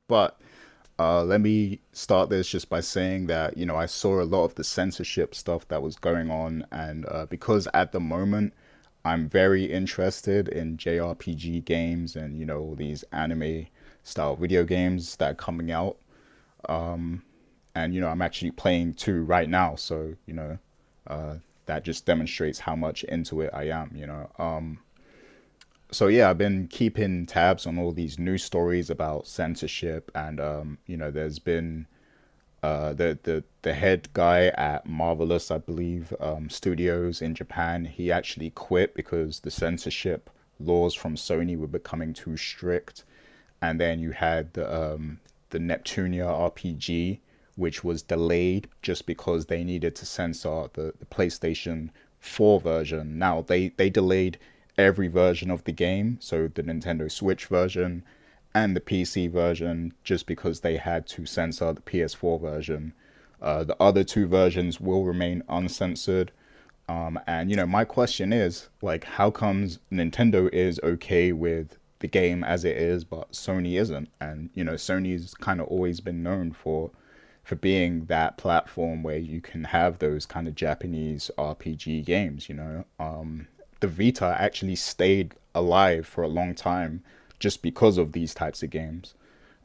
But let me start this just by saying that, I saw a lot of the censorship stuff that was going on. And because at the moment, I'm very interested in JRPG games and, all these anime style video games that are coming out. And, I'm actually playing two right now. So, that just demonstrates how much into it I am. So yeah, I've been keeping tabs on all these news stories about censorship, and there's been the head guy at Marvelous, I believe, studios in Japan. He actually quit because the censorship laws from Sony were becoming too strict, and then you had the Neptunia RPG, which was delayed just because they needed to censor the PlayStation 4 version. Now they delayed every version of the game, so the Nintendo Switch version and the PC version, just because they had to censor the PS4 version. The other two versions will remain uncensored. And my question is, like, how comes Nintendo is okay with the game as it is, but Sony isn't? And Sony's kind of always been known for being that platform where you can have those kind of Japanese RPG games. The Vita actually stayed alive for a long time just because of these types of games.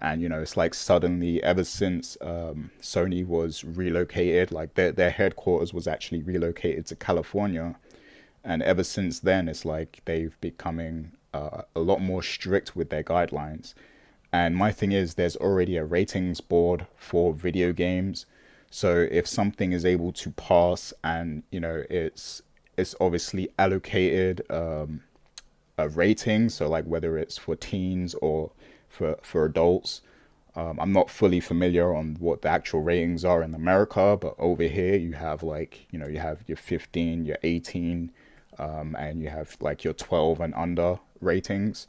And it's like suddenly, ever since Sony was relocated, like their headquarters was actually relocated to California, and ever since then, it's like they've becoming a lot more strict with their guidelines. And my thing is, there's already a ratings board for video games. So if something is able to pass, and it's obviously allocated a rating, so like whether it's for teens or for adults. I'm not fully familiar on what the actual ratings are in America, but over here you have like, you have your 15, your 18, and you have like your 12 and under ratings.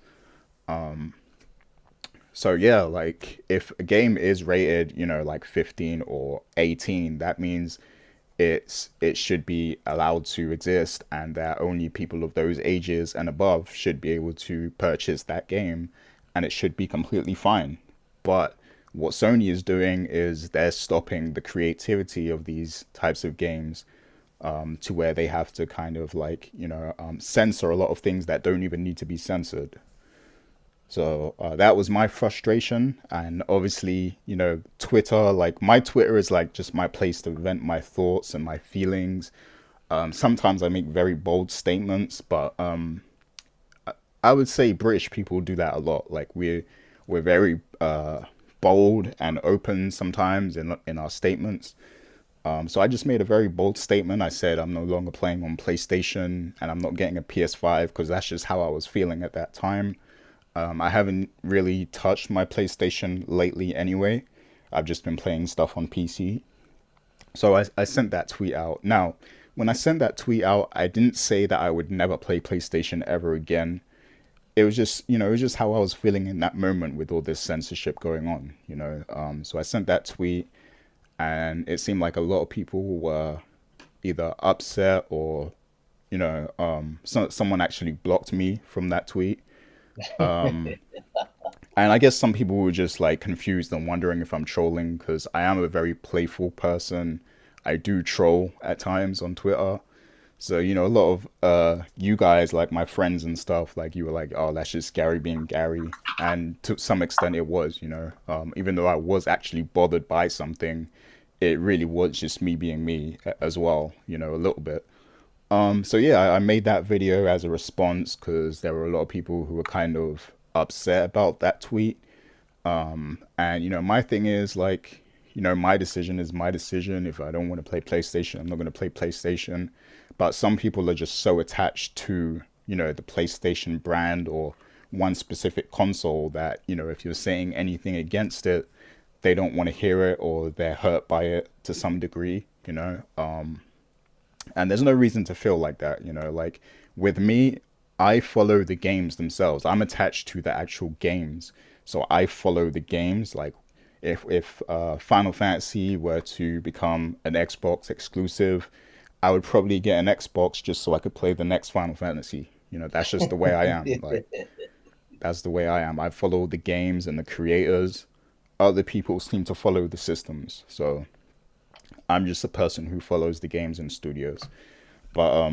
So yeah, like if a game is rated, like 15 or 18, that means it should be allowed to exist, and that only people of those ages and above should be able to purchase that game, and it should be completely fine. But what Sony is doing is they're stopping the creativity of these types of games, to where they have to kind of like censor a lot of things that don't even need to be censored. So that was my frustration. And obviously, Twitter, like my Twitter is like just my place to vent my thoughts and my feelings. Sometimes I make very bold statements, but I would say British people do that a lot. Like we're very bold and open sometimes in our statements. So I just made a very bold statement. I said I'm no longer playing on PlayStation and I'm not getting a PS5 because that's just how I was feeling at that time. I haven't really touched my PlayStation lately anyway. I've just been playing stuff on PC. So I sent that tweet out. Now, when I sent that tweet out, I didn't say that I would never play PlayStation ever again. It was just, it was just how I was feeling in that moment with all this censorship going on. So I sent that tweet, and it seemed like a lot of people were either upset or, someone actually blocked me from that tweet. And I guess some people were just like confused and wondering if I'm trolling, because I am a very playful person. I do troll at times on Twitter. So, a lot of you guys, like my friends and stuff, like you were like, oh, that's just Gary being Gary. And to some extent it was. Even though I was actually bothered by something, it really was just me being me as well, a little bit. So yeah, I made that video as a response because there were a lot of people who were kind of upset about that tweet. And my thing is like, my decision is my decision. If I don't want to play PlayStation, I'm not going to play PlayStation. But some people are just so attached to, the PlayStation brand or one specific console that, if you're saying anything against it, they don't want to hear it, or they're hurt by it to some degree. And there's no reason to feel like that. Like with me, I follow the games themselves. I'm attached to the actual games. So I follow the games. Like if Final Fantasy were to become an Xbox exclusive, I would probably get an Xbox just so I could play the next Final Fantasy. That's just the way I am. Like that's the way I am. I follow the games and the creators. other people seem to follow the systems. So I'm just a person who follows the games and studios. But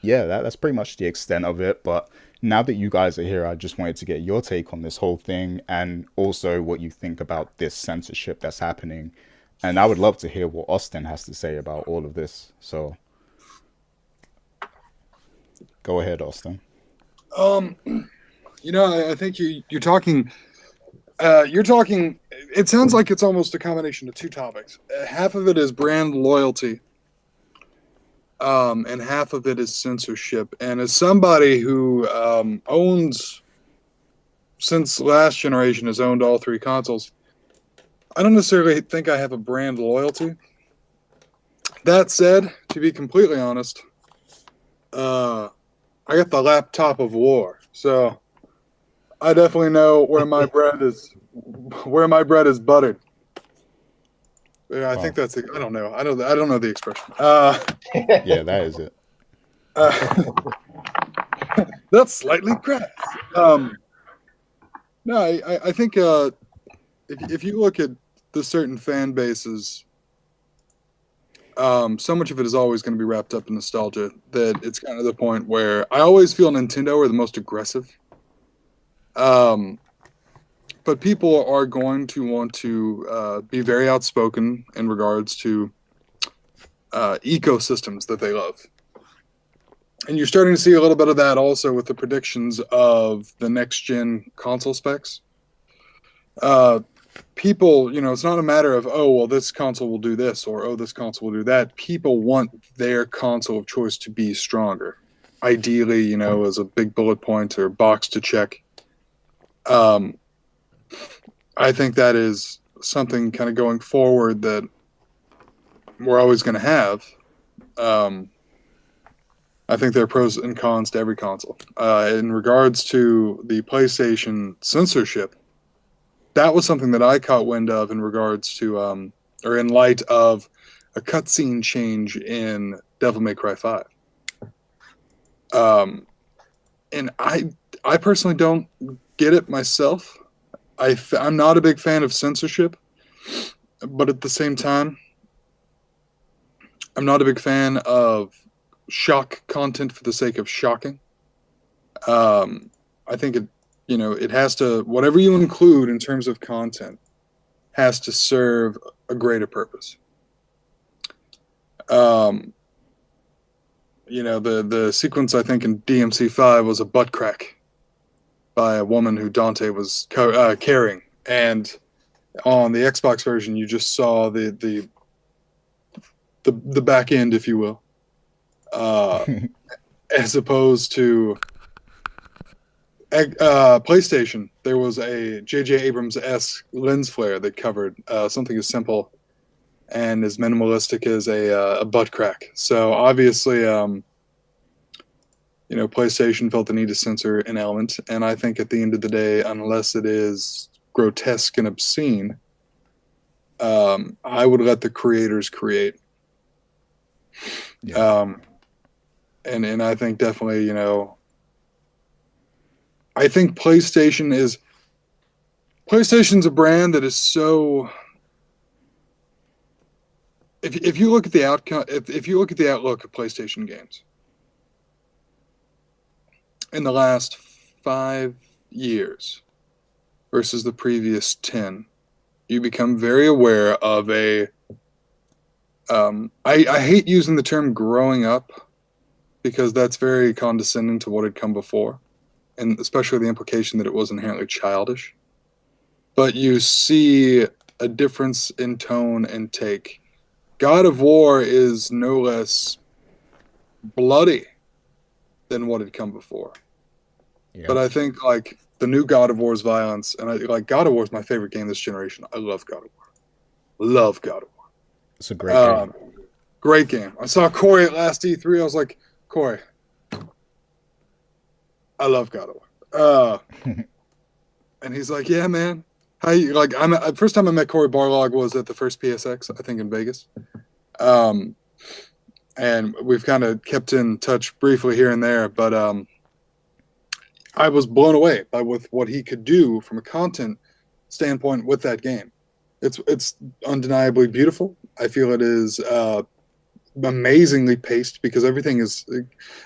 yeah, that's pretty much the extent of it. But now that you guys are here, I just wanted to get your take on this whole thing and also what you think about this censorship that's happening. And I would love to hear what Austin has to say about all of this. So go ahead, Austin. Um, I think you're talking. You're talking. It sounds like it's almost a combination of two topics. Half of it is brand loyalty, and half of it is censorship. And as somebody who owns, since last generation, has owned all three consoles, I don't necessarily think I have a brand loyalty. That said, to be completely honest, I got the laptop of war, so I definitely know where my bread is buttered. Yeah, I think Wow. that's. I don't know. I don't know the expression. Yeah, that is it. Uh, that's slightly crass. Um, no, I think if you look at the certain fan bases, so much of it is always going to be wrapped up in nostalgia that it's kind of the point where I always feel Nintendo are the most aggressive. Um, but people are going to want to be very outspoken in regards to ecosystems that they love. And you're starting to see a little bit of that also with the predictions of the next gen console specs. Uh, People, it's not a matter of, oh, well, this console will do this or, oh, this console will do that. People want their console of choice to be stronger. Ideally, as a big bullet point or box to check. Um, I think that is something kind of going forward that we're always going to have. Um, I think there are pros and cons to every console. In regards to the PlayStation censorship, that was something that I caught wind of in regards to, or in light of a cutscene change in Devil May Cry 5. And I personally don't get it myself. I'm not a big fan of censorship, but at the same time, I'm not a big fan of shock content for the sake of shocking. I think it has to, whatever you include in terms of content has to serve a greater purpose. The sequence I think in DMC5 was a butt crack by a woman who Dante was carrying, and on the Xbox version, you just saw the back end, if you will, as opposed to PlayStation. There was a J.J. Abrams-esque lens flare that covered something as simple and as minimalistic as a butt crack. So obviously, PlayStation felt the need to censor an element, and I think at the end of the day, unless it is grotesque and obscene, I would let the creators create. Yeah. And I think definitely, I think PlayStation's a brand that is so. If you look at the outcome, if you look at the outlook of PlayStation games in the last 5 years versus the previous 10, you become very aware of a. I hate using the term growing up because that's very condescending to what had come before, and especially the implication that it was inherently childish. But you see a difference in tone and take. God of War is no less bloody than what had come before. Yeah. But I think like the new God of War's violence, and God of War is my favorite game this generation. I love God of War. Love God of War. It's a great game. Great game. I saw Corey at last E3. I was like, Corey, I love God of War. And he's like, yeah, man. How you like? First time I met Corey Barlog was at the first PSX, I think in Vegas. And we've kind of kept in touch briefly here and there, but I was blown away by with what he could do from a content standpoint with that game. It's undeniably beautiful. I feel it is amazingly paced because everything is.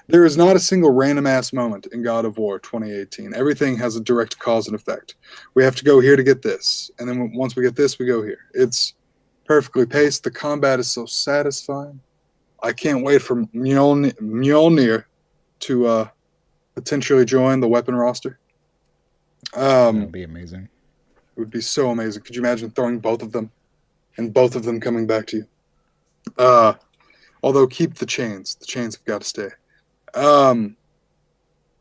There is not a single random ass moment in God of War 2018. Everything has a direct cause and effect. We have to go here to get this, and then once we get this, we go here. It's perfectly paced. The combat is so satisfying. I can't wait for Mjolnir to potentially join the weapon roster. That would Um, be amazing. it would be so amazing. Could you imagine throwing both of them and both of them coming back to you? Uh, although keep the chains. The chains have got to stay. Um,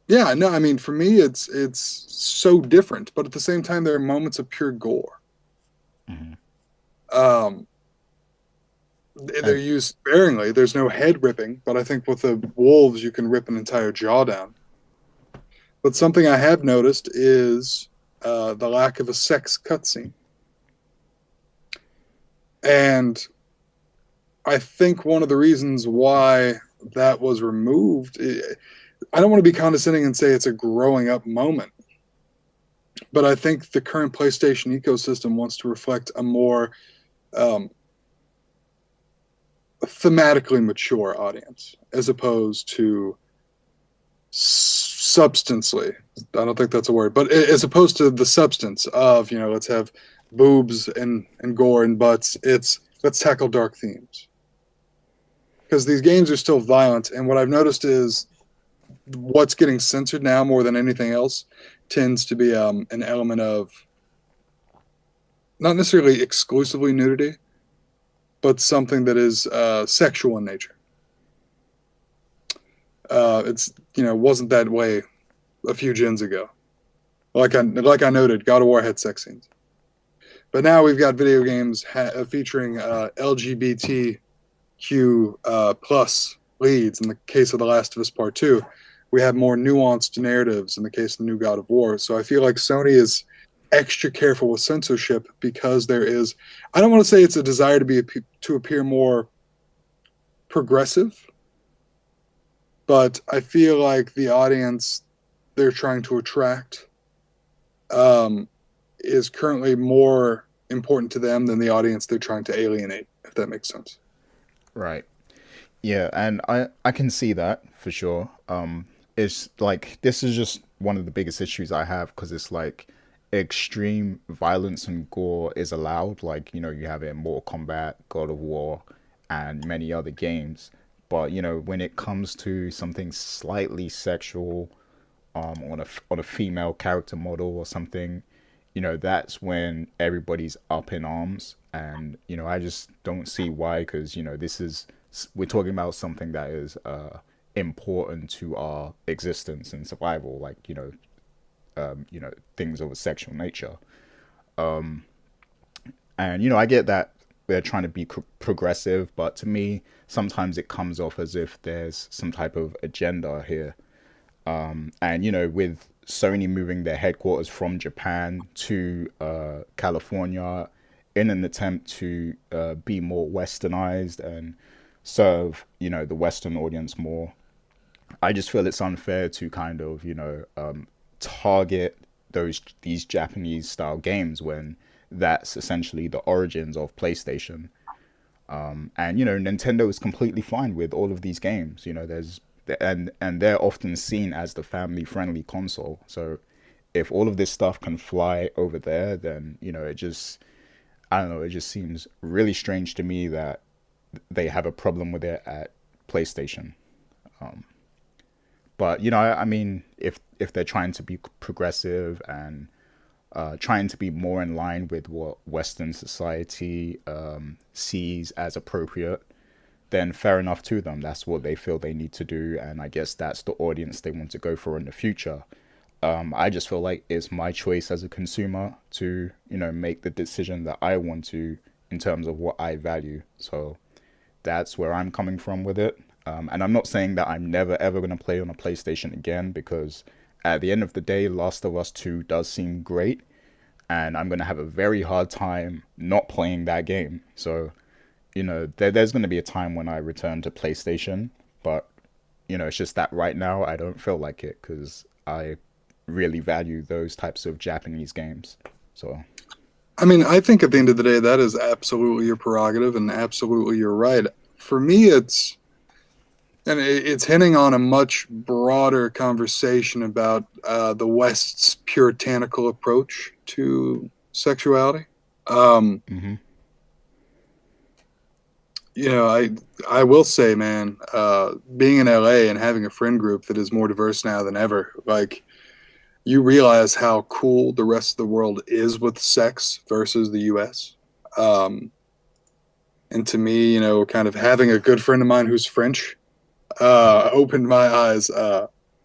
yeah, no, I mean for me it's so different, but at the same time there are moments of pure gore. Hmm. Um, they're And used sparingly. There's no head ripping, but I think with the wolves you can rip an entire jaw down. But something I have noticed is the lack of a sex cutscene. And I think one of the reasons why that was removed, I don't want to be condescending and say it's a growing up moment, but I think the current PlayStation ecosystem wants to reflect a more um, thematically mature audience as opposed to substancely. I don't think that's a word, but as opposed to the substance of, let's have boobs and gore and butts. It's let's tackle dark themes because these games are still violent. And what I've noticed is what's getting censored now more than anything else tends to be an element of not necessarily exclusively nudity, but something that is sexual in nature. It's wasn't that way a few gens ago. Like I noted, God of War had sex scenes, but now we've got video games featuring LGBTQ plus leads. In the case of The Last of Us Part Two, we have more nuanced narratives. In the case of the new God of War, so I feel like Sony is extra careful with censorship because there is. I don't want to say it's a desire to appear more progressive, but I feel like the audience they're trying to attract um, is currently more important to them than the audience they're trying to alienate, if that makes sense. right. Yeah, and I can see that for sure. It's like this is just one of the biggest issues I have because it's like extreme violence and gore is allowed. Like you have it in Mortal Kombat, God of War, and many other games. But when it comes to something slightly sexual, on a female character model or something, that's when everybody's up in arms, and I just don't see why, because this is we're talking about something that is important to our existence and survival, like things of a sexual nature. And I get that they're trying to be progressive, but to me, sometimes it comes off as if there's some type of agenda here. And with Sony moving their headquarters from Japan to California in an attempt to be more westernized and serve the Western audience more, I just feel it's unfair to kind of target these Japanese style games when that's essentially the origins of PlayStation. And Nintendo is completely fine with all of these games. There's and they're often seen as the family friendly console. So if all of this stuff can fly over there, then it just, I don't know, it just seems really strange to me that they have a problem with it at PlayStation. But I mean, if they're trying to be progressive and trying to be more in line with what Western society sees as appropriate, then fair enough to them. That's what they feel they need to do, and I guess that's the audience they want to go for in the future. I just feel like it's my choice as a consumer to, make the decision that I want to in terms of what I value. So that's where I'm coming from with it. And I'm not saying that I'm never ever going to play on a PlayStation again, because at the end of the day, Last of Us 2 does seem great, and I'm going to have a very hard time not playing that game. So there's going to be a time when I return to PlayStation, but it's just that right now I don't feel like it because I really value those types of Japanese games. So I mean, I think at the end of the day, that is absolutely your prerogative and absolutely your right. For me, it's hinting on a much broader conversation about the West's puritanical approach to sexuality. Um, Hmm. I will say, man, being in LA and having a friend group that is more diverse now than ever, like you realize how cool the rest of the world is with sex versus the US. Um, and to me, kind of having a good friend of mine who's French opened my eyes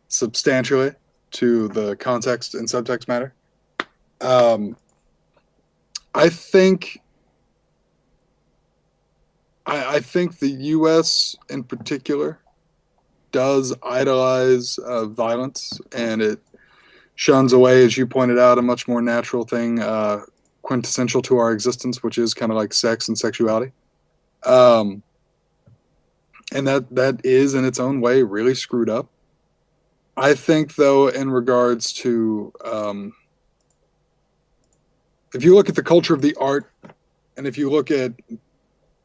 substantially to the context and subtext matter. Um, I think I think the U.S. in particular does idolize violence, and it shuns away, as you pointed out, a much more natural thing, quintessential to our existence, which is kind of like sex and sexuality. Um, and that is in its own way really screwed up. I think, though, in regards to if you look at the culture of the art, and if you look at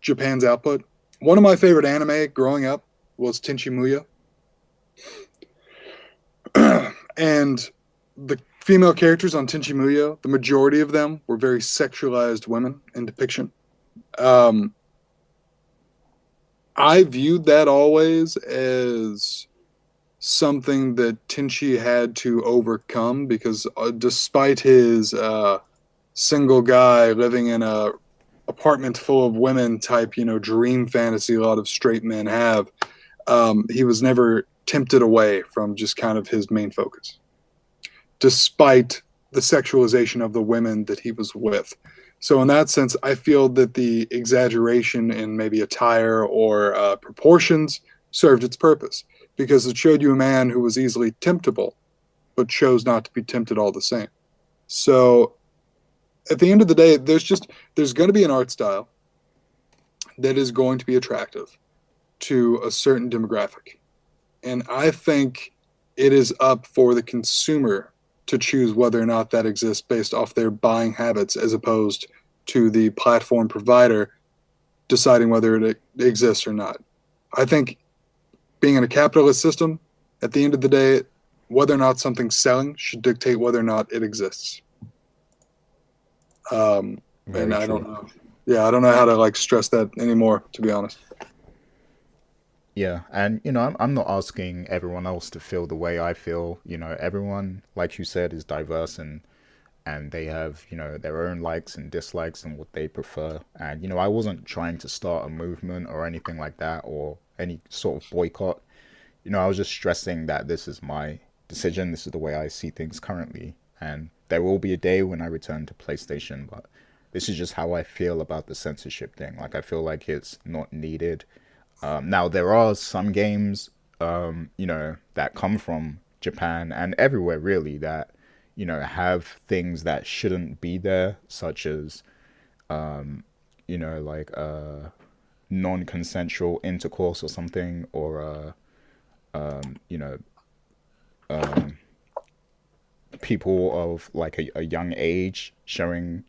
Japan's output, one of my favorite anime growing up was Tenchi Muyo, and the female characters on Tenchi Muyo, the majority of them were very sexualized women in depiction. Um, I viewed that always as something that Tenchi had to overcome because despite his single guy living in a apartment full of women type, dream fantasy a lot of straight men have, he was never tempted away from just kind of his main focus, despite the sexualization of the women that he was with. So in that sense, I feel that the exaggeration in maybe attire or proportions served its purpose because it showed you a man who was easily temptable, but chose not to be tempted all the same. So at the end of the day, there's going to be an art style that is going to be attractive to a certain demographic. And I think it is up for the consumer to choose whether or not that exists based off their buying habits as opposed to the platform provider deciding whether it exists or not. I think being in a capitalist system, at the end of the day, whether or not something's selling should dictate whether or not it exists. And Very I true. don't know. Yeah, I don't know how to like stress that anymore, to be honest. Yeah, and I'm not asking everyone else to feel the way I feel. Everyone, like you said, is diverse and they have their own likes and dislikes and what they prefer. And I wasn't trying to start a movement or anything like that or any sort of boycott. I was just stressing that this is my decision. This is the way I see things currently, and there will be a day when I return to PlayStation. But this is just how I feel about the censorship thing. Like I feel like it's not needed. Now there are some games, that come from Japan and everywhere really that, have things that shouldn't be there, such as, like non-consensual intercourse or something, or you know, people of like a young age showing,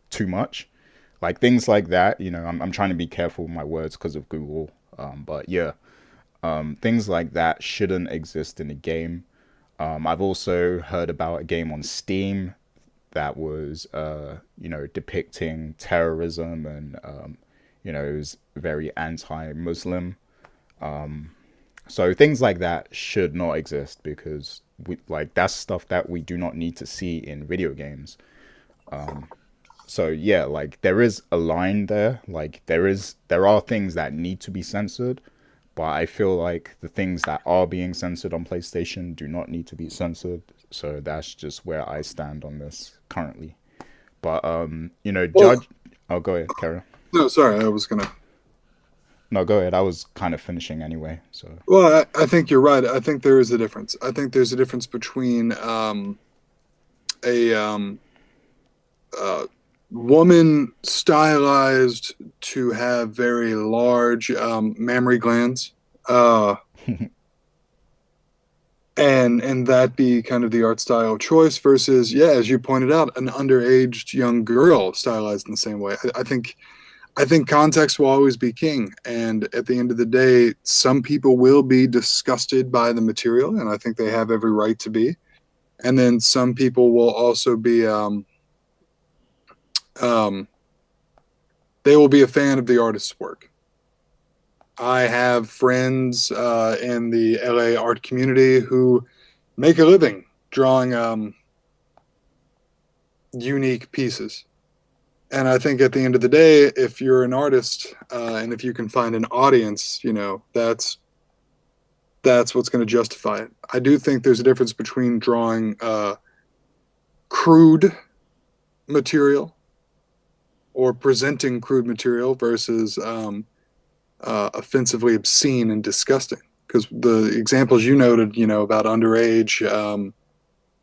too much, like things like that. I'm trying to be careful with my words because of Google, but yeah, things like that shouldn't exist in a game. I've also heard about a game on Steam that was, depicting terrorism and, it was very anti-Muslim. So things like that should not exist because that's stuff that we do not need to see in video games. So yeah, like there is a line there. Like there are things that need to be censored, but I feel like the things that are being censored on PlayStation do not need to be censored. So that's just where I stand on this currently. But Well, judge. Oh, go ahead, Kara. no, sorry, I was gonna. No, go ahead. I was kind of finishing anyway. So Well, I think you're right. I think there is a difference. I think there's a difference between a uh, woman stylized to have very large mammary glands, uh, and that be kind of the art style choice versus, yeah, as you pointed out, an underaged young girl stylized in the same way. I think context will always be king, and at the end of the day, some people will be disgusted by the material, and I think they have every right to be. And then some people will also be um, they will be a fan of the artist's work. I have friends in the LA art community who make a living drawing unique pieces. And I think at the end of the day, if you're an artist and if you can find an audience, that's what's going to justify it. I do think there's a difference between drawing crude material or presenting crude material versus offensively obscene and disgusting. Because the examples you noted, about underage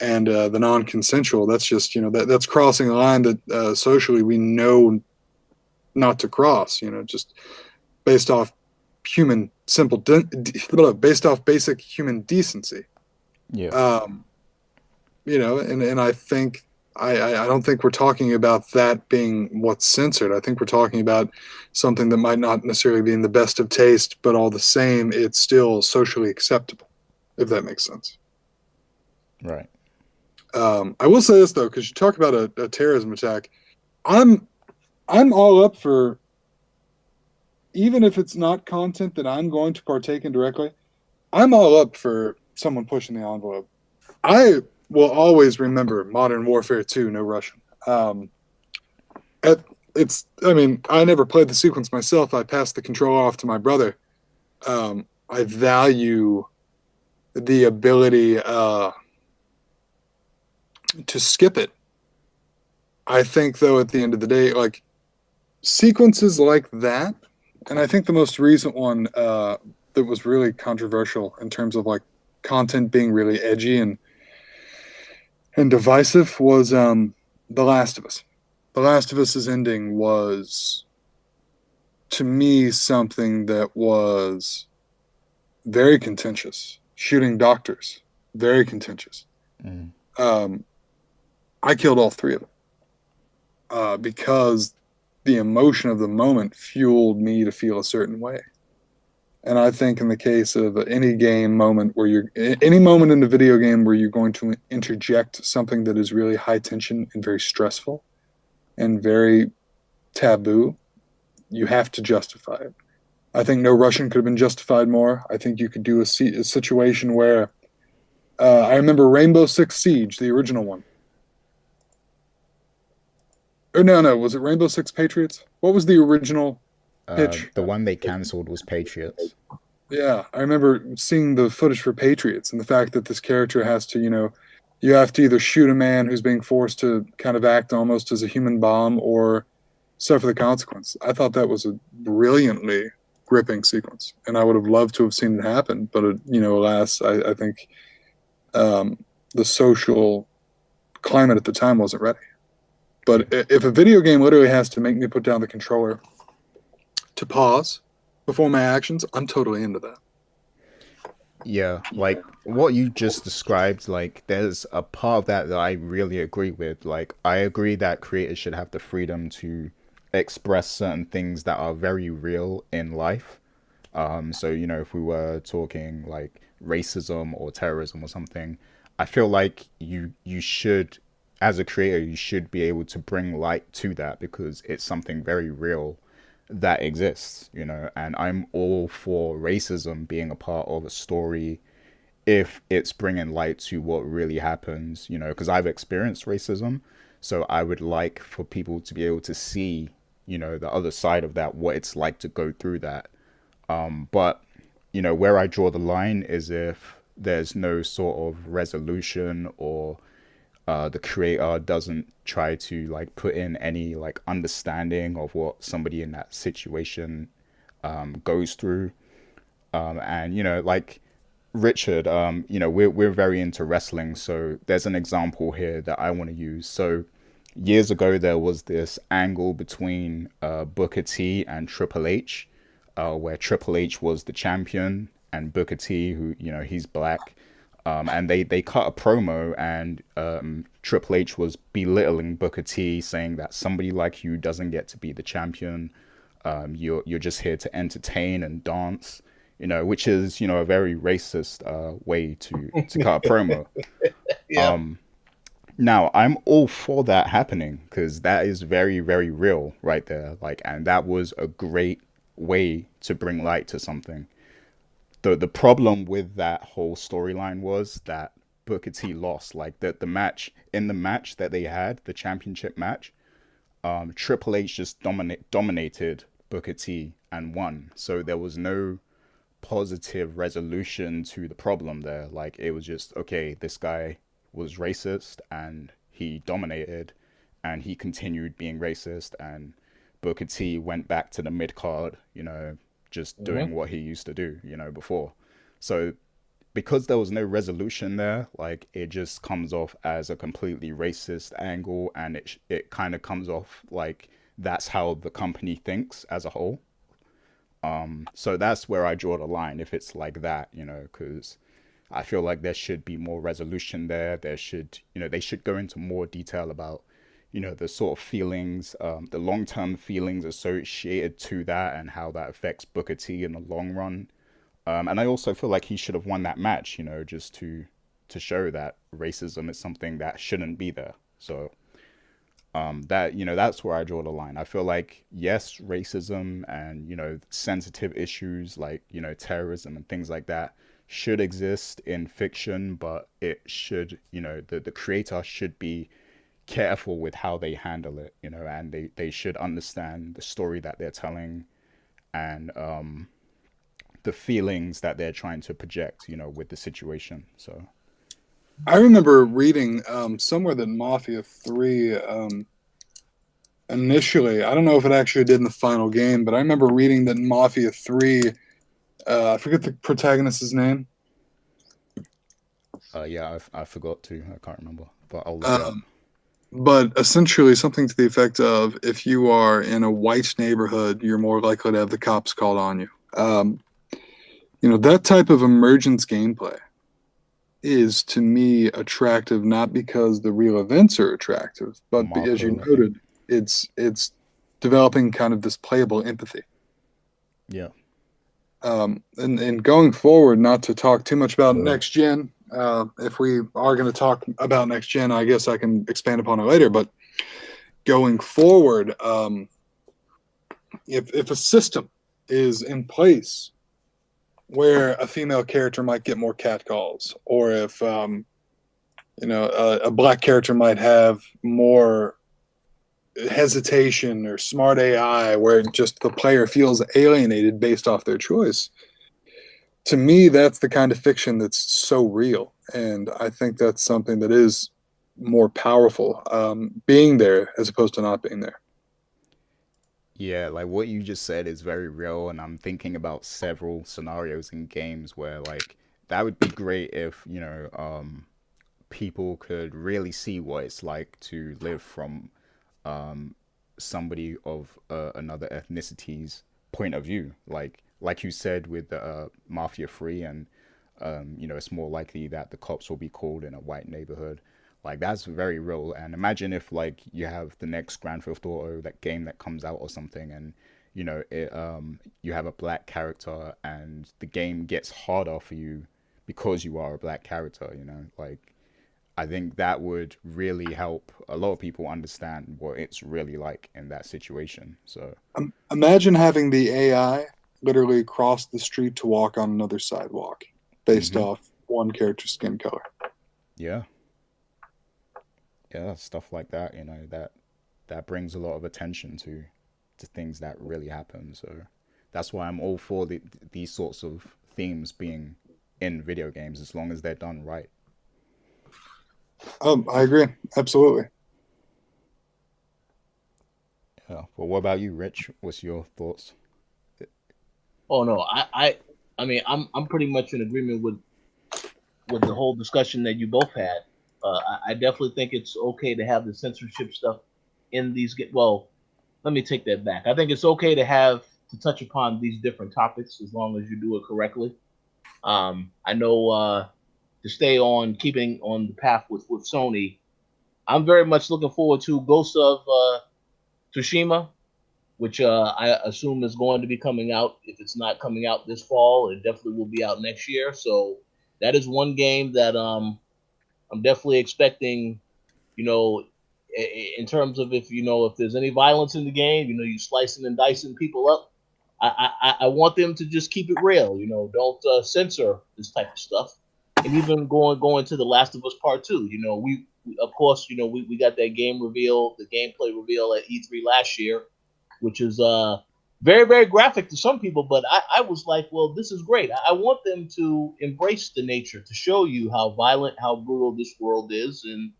and the non-consensual, that's just, that's crossing a line that socially we know not to cross. Just based off human based off basic human decency. Yeah. Um, and I don't think we're talking about that being what's censored. I think we're talking about something that might not necessarily be in the best of taste, but all the same, it's still socially acceptable, if that makes sense. Right. I will say this though, because you talk about a terrorism attack, I'm I'm all up for, even if it's not content that I'm going to partake in directly. I'm all up for someone pushing the envelope. I will always remember Modern Warfare 2, No Russian. At, I mean, I never played the sequence myself. I passed the control off to my brother. I value the ability to skip it. I think, though, at the end of the day, like sequences like that, and I think the most recent one that was really controversial in terms of like content being really edgy and divisive was The Last of Us. The Last of Us's ending was, to me, something that was very contentious. Shooting doctors, very contentious. Mm. Um, I killed all three of them because the emotion of the moment fueled me to feel a certain way. And I think in the case of any game moment where any moment in the video game where you're going to interject something that is really high tension and very stressful and very taboo, you have to justify it. I think No Russian could have been justified more. I think you could do a situation where I remember Rainbow Six Siege, the original one. Or no, was it Rainbow Six Patriots? What was the original pitch? The one they cancelled was Patriots. Yeah, I remember seeing the footage for Patriots and the fact that this character has to, you have to either shoot a man who's being forced to kind of act almost as a human bomb or suffer the consequence. I thought that was a brilliantly gripping sequence, and I would have loved to have seen it happen. But, alas, I think the social climate at the time wasn't ready. But if a video game literally has to make me put down the controller to pause before my actions, I'm totally into that. Yeah, like what you just described, like there's a part of that that I really agree with. Like I agree that creators should have the freedom to express certain things that are very real in life. So if we were talking like racism or terrorism or something, I feel like you should, as a creator, you should be able to bring light to that because it's something very real that exists, and I'm all for racism being a part of a story if it's bringing light to what really happens, because I've experienced racism. So I would like for people to be able to see, the other side of that, what it's like to go through that. But, where I draw the line is if there's no sort of resolution or the creator doesn't try to like put in any like understanding of what somebody in that situation goes through. And like Richard, we're very into wrestling, so there's an example here that I want to use. So years ago there was this angle between Booker T and Triple H, where Triple H was the champion and Booker T, who he's black, And they cut a promo, and Triple H was belittling Booker T, saying that somebody like you doesn't get to be the champion. You're just here to entertain and dance, which is a very racist way to cut a promo. Yeah. Now I'm all for that happening because that is very very real right there. Like, and that was a great way to bring light to something. The problem with that whole storyline was that Booker T lost. Like the match that they had, the championship match, Triple H just dominated Booker T and won. So there was no positive resolution to the problem there. Like it was just, okay, this guy was racist and he dominated, and he continued being racist, and Booker T went back to the mid card, just Hmm. doing what he used to do, before. So because there was no resolution there, like it just comes off as a completely racist angle, and it kind of comes off like that's how the company thinks as a whole. So that's where I draw the line if it's like that, because I feel like there should be more resolution there. There should, they should go into more detail about, the sort of feelings, the long term feelings associated to that, and how that affects Booker T in the long run. And I also feel like he should have won that match, just to show that racism is something that shouldn't be there. So that that's where I draw the line. I feel like yes, racism and sensitive issues like terrorism and things like that should exist in fiction, but it should the creator should be careful with how they handle it, and they should understand the story that they're telling, and the feelings that they're trying to project, with the situation. So I remember reading somewhere that Mafia 3 initially, I don't know if it actually did in the final game, but I remember reading that Mafia 3, I forget the protagonist's name. yeah, I forgot to. I can't remember, but I'll look it up. Um, but essentially, something to the effect of if you are in a white neighborhood, you're more likely to have the cops called on you. That type of emergence gameplay is to me attractive, not because the real events are attractive, but as you Marco, I think. noted, it's developing kind of this playable empathy. Yeah. And going forward, not to talk too much about next gen. If we are going to talk about next gen, I guess I can expand upon it later. But going forward, if a system is in place where a female character might get more catcalls, or if a black character might have more hesitation or smart AI, where just the player feels alienated based off their choice. To me, that's the kind of fiction that's so real, and I think that's something that is more powerful, being there as opposed to not being there. Yeah, like what you just said is very real, and I'm thinking about several scenarios in games where like that would be great if, people could really see what it's like to live from somebody of another ethnicity's point of view. Like you said with the Mafia Free, and it's more likely that the cops will be called in a white neighborhood. Like that's very real. And imagine if like you have the next Grand Theft Auto, that game that comes out or something, and you have a black character, and the game gets harder for you because you are a black character. Like I think that would really help a lot of people understand what it's really like in that situation. So Imagine having the AI literally cross the street to walk on another sidewalk based hmm off one character's skin color. yeah, yeah, stuff like that. That brings a lot of attention to things that really happen. So that's why I'm all for these sorts of themes being in video games as long as they're done right. I agree, absolutely. Yeah. Well, what about you, Rich? What's your thoughts? Oh no, I mean, I'm pretty much in agreement with the whole discussion that you both had. I definitely think it's okay to have the censorship stuff in these. Well, let me take that back. I think it's okay to have to touch upon these different topics as long as you do it correctly. I know to stay on keeping on the path with Sony, I'm very much looking forward to Ghost of Tsushima, which I assume is going to be coming out. If it's not coming out this fall, it definitely will be out next year. So that is one game that I'm definitely expecting. You know, in terms of if there's any violence in the game, you slicing and dicing people up. I want them to just keep it real. Don't censor this type of stuff. And even going to the Last of Us Part 2. We of course we got that game reveal, the gameplay reveal at E3 last year, which is very, very graphic to some people, but I was like, well, this is great. I want them to embrace the nature, to show you how violent, how brutal this world is, and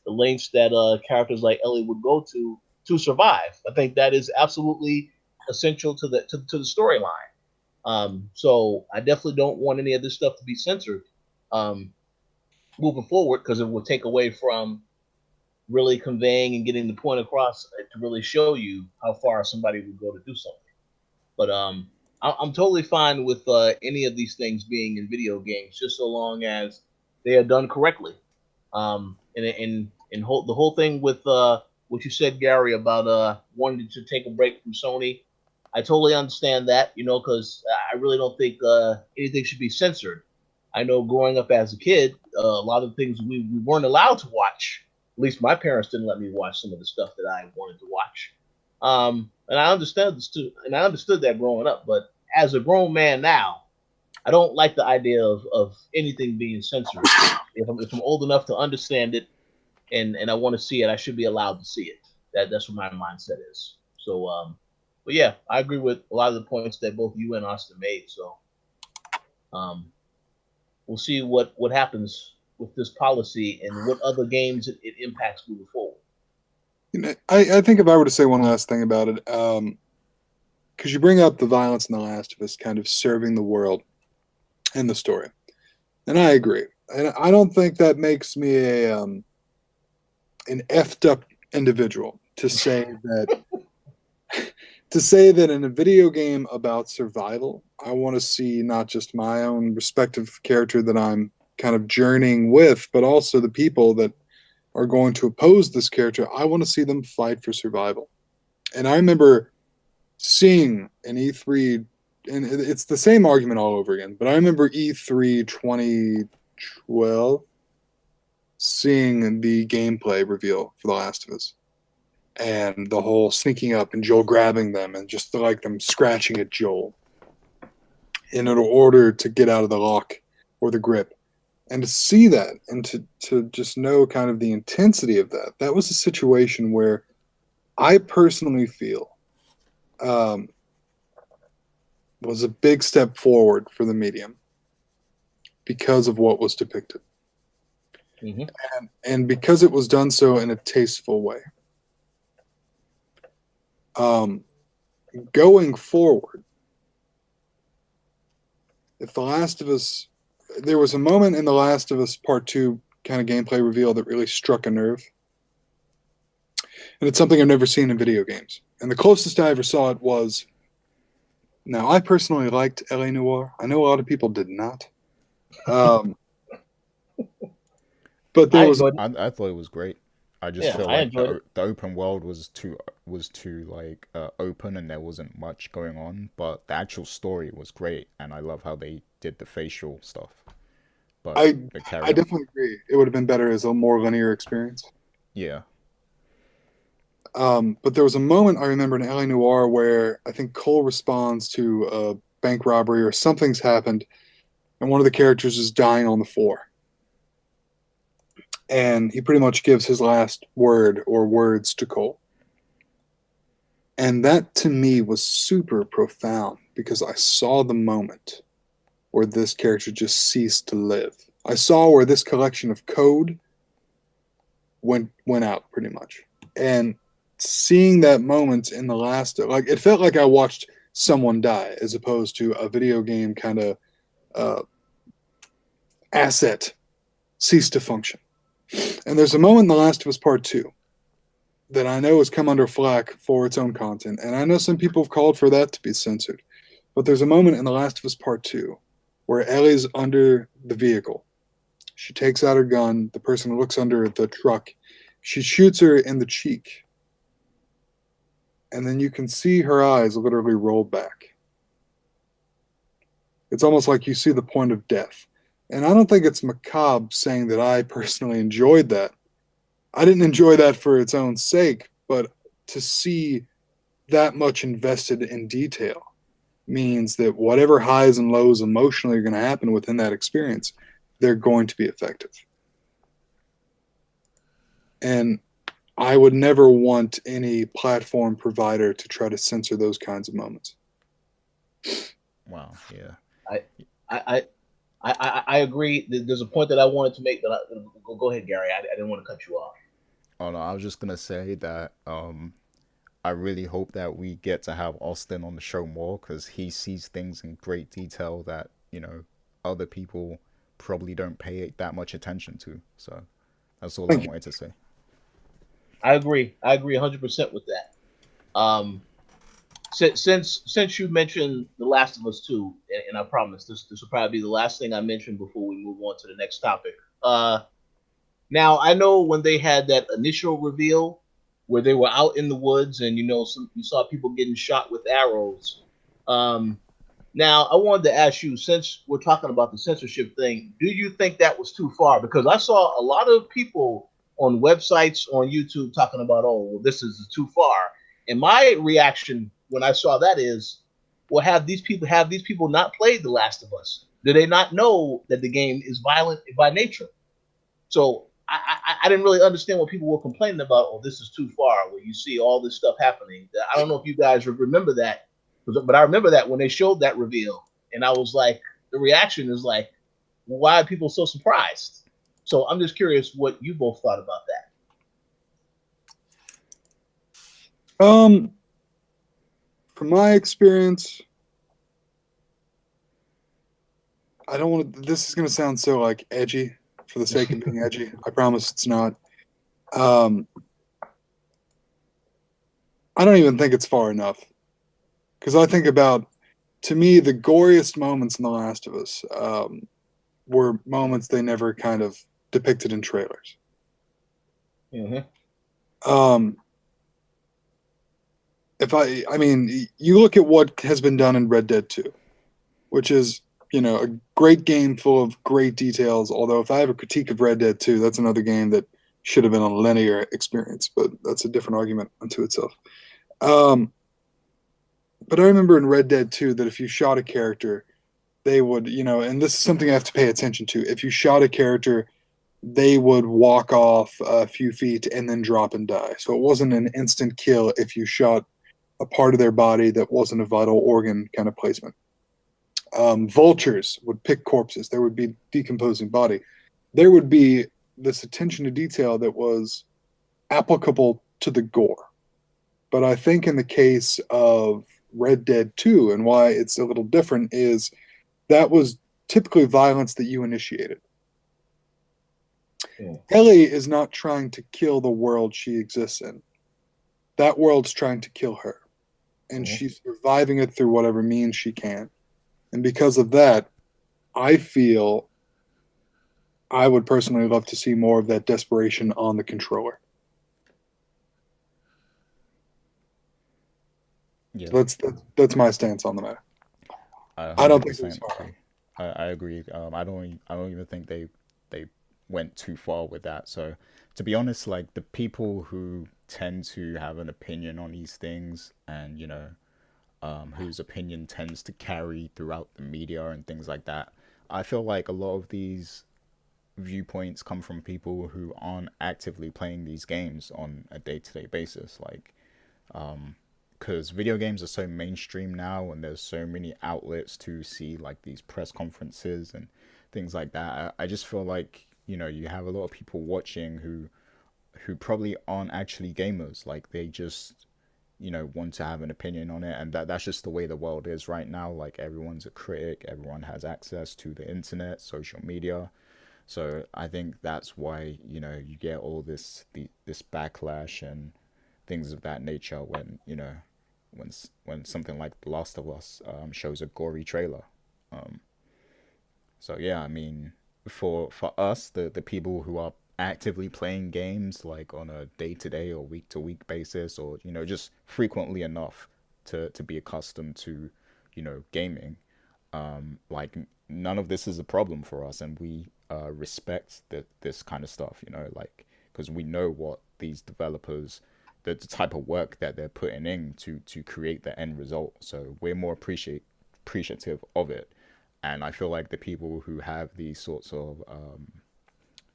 the lengths that characters like Ellie would go to survive. I think that is absolutely essential to the storyline. So I definitely don't want any of this stuff to be censored moving forward, because it will take away from really conveying and getting the point across to really show you how far somebody would go to do something. But I'm totally fine with any of these things being in video games, just so long as they are done correctly. And the whole thing with what you said, Gary, about wanting to take a break from Sony, I totally understand that, because I really don't think anything should be censored. I know growing up as a kid, a lot of things we weren't allowed to watch. At least my parents didn't let me watch some of the stuff that I wanted to watch. And I understand this too, and I understood that growing up. But as a grown man now, I don't like the idea of anything being censored. If I'm old enough to understand it, and I want to see it, I should be allowed to see it. That's what my mindset is. So, but yeah, I agree with a lot of the points that both you and Austin made. So, we'll see what happens with this policy and what other games it impacts moving forward. I think if I were to say one last thing about it, because you bring up the violence in The Last of Us kind of serving the world and the story, and I agree. And I don't think that makes me an effed up individual to say that in a video game about survival, I want to see not just my own respective character that I'm kind of journeying with, but also the people that are going to oppose this character. I want to see them fight for survival. And I remember seeing an E3, and it's the same argument all over again, but I remember E3 2012 seeing the gameplay reveal for The Last of Us. And the whole sneaking up and Joel grabbing them and just like them scratching at Joel in order to get out of the lock or the grip. And to see that and to just know kind of the intensity of that, that was a situation where I personally feel was a big step forward for the medium because of what was depicted. Mm-hmm. And because it was done so in a tasteful way. Going forward, if The Last of Us, there was a moment in The Last of Us Part 2 kind of gameplay reveal that really struck a nerve. And it's something I've never seen in video games. And the closest I ever saw it was, now I personally liked L.A. Noire. I know a lot of people did not. But there was... I thought it was great. I just feel like the open world was too like open and there wasn't much going on, but the actual story was great, and I love how they did the facial stuff. But I definitely agree. It would have been better as a more linear experience. Yeah. But there was a moment I remember in L.A. Noire where I think Cole responds to a bank robbery or something's happened, and one of the characters is dying on the floor. And he pretty much gives his last word or words to Cole. And that to me was super profound because I saw the moment where this character just ceased to live. I saw where this collection of code went out pretty much. And seeing that moment in The Last, like it felt like I watched someone die as opposed to a video game kind of asset cease to function. And there's a moment in The Last of Us Part 2 that I know has come under flack for its own content. And I know some people have called for that to be censored. But there's a moment in The Last of Us Part 2 where Ellie's under the vehicle She takes out her gun. The person looks under the truck. She shoots her in the cheek. And then you can see her eyes literally roll back. It's almost like you see the point of death. And I don't think it's macabre saying that I personally enjoyed that. I didn't enjoy that for its own sake, but to see that much invested in detail means that whatever highs and lows emotionally are going to happen within that experience, they're going to be effective. And I would never want any platform provider to try to censor those kinds of moments. Wow. Yeah. I I I agree. There's a point that I wanted to make, but go ahead, Gary. I didn't want to cut you off. Oh no, I was just gonna say that I really hope that we get to have Austin on the show more because he sees things in great detail that other people probably don't pay that much attention to. So that's all I Thank you. wanted to say. I agree. I agree 100% with that. Um, since you mentioned The Last of Us 2, and I promise this will probably be the last thing I mention before we move on to the next topic. Now I know when they had that initial reveal where they were out in the woods and you saw people getting shot with arrows. Um, Now I wanted to ask you, since we're talking about the censorship thing, do you think that was too far? Because I saw a lot of people on websites on YouTube talking about, oh, well, this is too far. And my reaction when I saw that is, well, have these people not played The Last of Us? Do they not know that the game is violent by nature? So I didn't really understand what people were complaining about. Oh, this is too far. Where you see all this stuff happening. I don't know if you guys remember that, but I remember that when they showed that reveal, and I was like, the reaction is like, why are people so surprised? So I'm just curious what you both thought about that. From my experience, I don't want to. This is going to sound so like edgy for the sake of being edgy. I promise it's not. Um, I don't even think it's far enough because I think about, to me, the goriest moments in The Last of Us were moments they never kind of depicted in trailers. Mm-hmm. I mean, you look at what has been done in Red Dead 2, which is, a great game full of great details. Although, if I have a critique of Red Dead 2, that's another game that should have been a linear experience, but that's a different argument unto itself. But I remember in Red Dead 2 that if you shot a character, they would, and this is something I have to pay attention to. If you shot a character, they would walk off a few feet and then drop and die. So it wasn't an instant kill if you shot a part of their body that wasn't a vital organ kind of placement. Vultures would pick corpses. There would be decomposing body. There would be this attention to detail that was applicable to the gore. But I think in the case of Red Dead 2, and why it's a little different, is that was typically violence that you initiated. Yeah. Ellie is not trying to kill the world she exists in. That world's trying to kill her. And she's surviving it through whatever means she can. And because of that, I feel I would personally love to see more of that desperation on the controller. Yeah, So that's my stance on the matter. I I don't think it was 100% far. agree. I agree. I don't even think they went too far with that. So to be honest, like the people who tend to have an opinion on these things, and whose opinion tends to carry throughout the media and things like that, I feel like a lot of these viewpoints come from people who aren't actively playing these games on a day-to-day basis. Like, because video games are so mainstream now, and there's so many outlets to see like these press conferences and things like that. I just feel like you have a lot of people watching who probably aren't actually gamers. Like they just want to have an opinion on it, and that's just the way the world is right now. Like everyone's a critic, everyone has access to the internet, social media. So I think that's why you get all this backlash and things of that nature when when something like The Last of Us shows a gory trailer. Um, so yeah, I mean, for us, the people who are actively playing games like on a day-to-day or week-to-week basis, or just frequently enough to be accustomed to gaming, like none of this is a problem for us, and we respect this kind of stuff, like because we know what these developers, the type of work that they're putting in to create the end result. So we're more appreciative of it, and I feel like the people who have these sorts of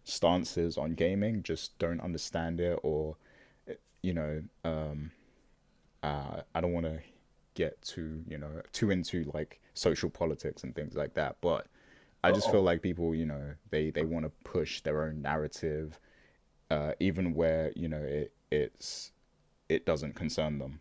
stances on gaming just don't understand it, or you know, I don't want to get too too into like social politics and things like that, but I just feel Uh-oh. like people, they want to push their own narrative, even where it doesn't concern them.